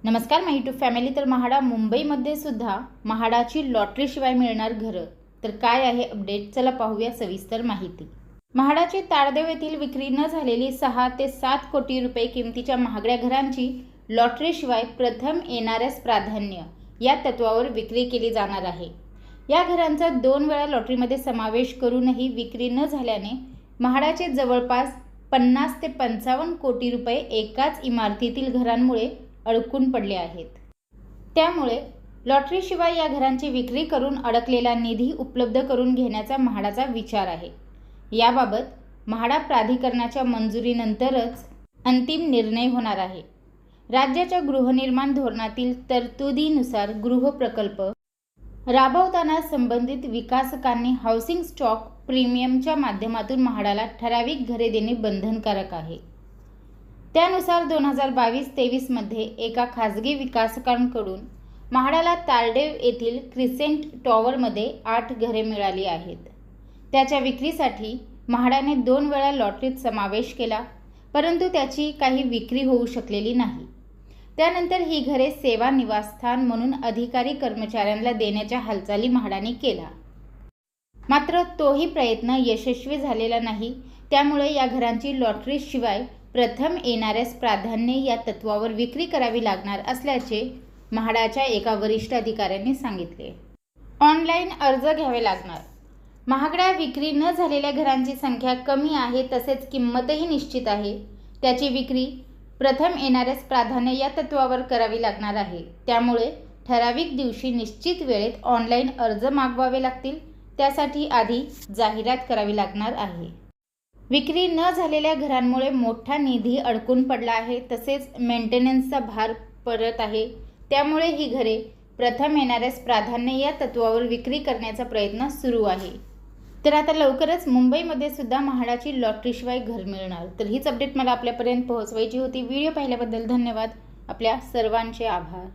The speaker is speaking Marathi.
नमस्कार माय यूट्यूब फॅमिली। तर म्हाडा मुंबईमध्ये सुद्धा म्हाडाची लॉटरीशिवाय मिळणार घरं। तर काय आहे अपडेट, चला पाहूया सविस्तर माहिती। म्हाडाची ताडदेव येथील विक्री न झालेली 6 ते 7 कोटी रुपये किमतीच्या महागड्या घरांची लॉटरीशिवाय प्रथम येणाऱ्यास प्राधान्य या तत्वावर विक्री केली जाणार आहे। या घरांचा 2 वेळा लॉटरीमध्ये समावेश करूनही विक्री न झाल्याने म्हाडाचे जवळपास 50 ते 55 कोटी रुपये एकाच इमारतीतील घरांमुळे अडकून पडले आहेत। त्यामुळे लॉटरीशिवाय या घरांची विक्री करून अडकलेला निधी उपलब्ध करून घेण्याचा म्हाडाचा विचार आहे। याबाबत म्हाडा प्राधिकरणाच्या मंजुरीनंतरच अंतिम निर्णय होणार आहे। राज्याच्या गृहनिर्माण धोरणातील तरतुदीनुसार गृहप्रकल्प राबवताना संबंधित विकासकांनी हाऊसिंग स्टॉक प्रीमियमच्या माध्यमातून म्हाडाला ठराविक घरे देणे बंधनकारक आहे। त्यानुसार 2022-23 मध्ये एका खाजगी विकासकांकडून म्हाडाला ताडदेव येथील क्रिसेंट टॉवरमध्ये 8 घरे मिळाली आहेत। त्याच्या विक्रीसाठी म्हाडाने 2 वेळा लॉटरीत समावेश केला, परंतु त्याची काही विक्री होऊ शकलेली नाही। त्यानंतर ही घरे सेवा निवासस्थान म्हणून अधिकारी कर्मचाऱ्यांना देण्याच्या हालचाली म्हाडाने केला, मात्र तोही प्रयत्न यशस्वी झालेला नाही। त्यामुळे या घरांची लॉटरीशिवाय प्रथम येणाऱ्यास प्राधान्य या तत्वावर विक्री करावी लागणार असल्याचे म्हाडाच्या एका वरिष्ठ अधिकाऱ्यांनी सांगितले। ऑनलाईन अर्ज घ्यावे लागणार। महागड्या विक्री न झालेल्या घरांची संख्या कमी आहे, तसेच किंमतही निश्चित आहे। त्याची विक्री प्रथम येणाऱ्यास प्राधान्य या तत्वावर करावी लागणार आहे। त्यामुळे ठराविक दिवशी निश्चित वेळेत ऑनलाईन अर्ज मागवावे लागतील। त्यासाठी आधी जाहिरात करावी लागणार आहे। विक्री न झालेल्या घरांमुळे मोठा निधी अडकून पडला आहे, तसेच मेंटेनन्सचा भार पडत आहे। त्यामुळे ही घरे प्रथम येणाऱ्यास प्राधान्य या तत्वावर विक्री करण्याचा प्रयत्न सुरू आहे। तर आता लवकरच मुंबईमध्ये सुद्धा म्हाडाची लॉटरीशिवाय घर मिळणार। तर हीच अपडेट मला आपल्यापर्यंत पोहोचवायची होती। व्हिडिओ पाहिल्याबद्दल धन्यवाद। आपल्या सर्वांचे आभार।